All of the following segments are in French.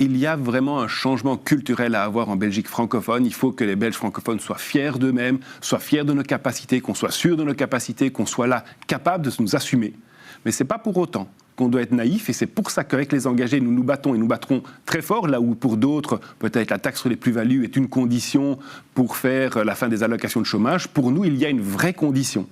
Il y a vraiment un changement culturel à avoir en Belgique francophone. Il faut que les Belges francophones soient fiers d'eux-mêmes, soient fiers de nos capacités, qu'on soit sûr de nos capacités, qu'on soit là, capable de nous assumer. Mais ce n'est pas pour autant qu'on doit être naïf, et c'est pour ça qu'avec les engagés, nous nous battons, et nous battrons très fort, là où pour d'autres, peut-être la taxe sur les plus-values est une condition pour faire la fin des allocations de chômage. Pour nous, il y a une vraie condition,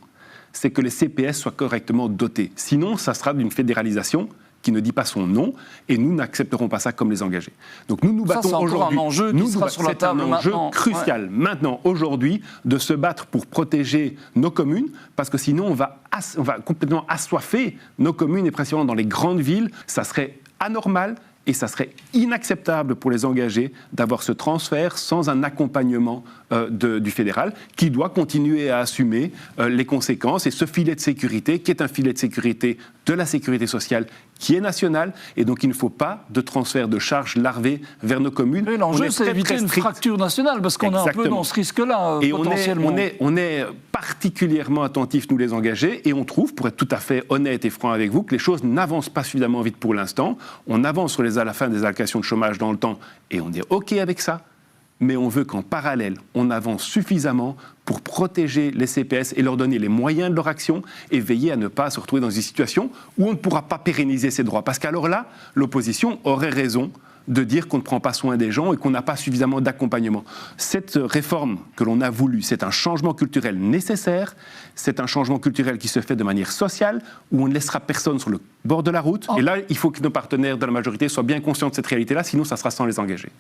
c'est que les CPS soient correctement dotés. Sinon, ça sera d'une fédéralisation qui ne dit pas son nom, et nous n'accepterons pas ça comme les engagés. Donc nous nous battons aujourd'hui. C'est un enjeu qui sera sur la table maintenant. C'est un enjeu crucial, maintenant, aujourd'hui, de se battre pour protéger nos communes, parce que sinon on va complètement assoiffer nos communes, et précisément dans les grandes villes. Ça serait anormal, et ça serait inacceptable pour les engagés d'avoir ce transfert sans un accompagnement du fédéral, qui doit continuer à assumer les conséquences, et ce filet de sécurité, qui est un filet de sécurité de la sécurité sociale, qui est national, et donc il ne faut pas de transfert de charges larvées vers nos communes. L'enjeu, c'est d'éviter une fracture nationale, parce qu'on est un peu dans ce risque-là, potentiellement. On est particulièrement attentifs, nous les engagés, et on trouve, pour être tout à fait honnête et franc avec vous, que les choses n'avancent pas suffisamment vite pour l'instant. On avance sur à la fin des allocations de chômage dans le temps, et on est OK avec ça, mais on veut qu'en parallèle, on avance suffisamment pour protéger les CPS et leur donner les moyens de leur action, et veiller à ne pas se retrouver dans une situation où on ne pourra pas pérenniser ces droits. Parce qu'alors là, l'opposition aurait raison de dire qu'on ne prend pas soin des gens et qu'on n'a pas suffisamment d'accompagnement. Cette réforme que l'on a voulu, c'est un changement culturel nécessaire, c'est un changement culturel qui se fait de manière sociale, où on ne laissera personne sur le bord de la route. Et là, il faut que nos partenaires de la majorité soient bien conscients de cette réalité-là, sinon ça sera sans les engager.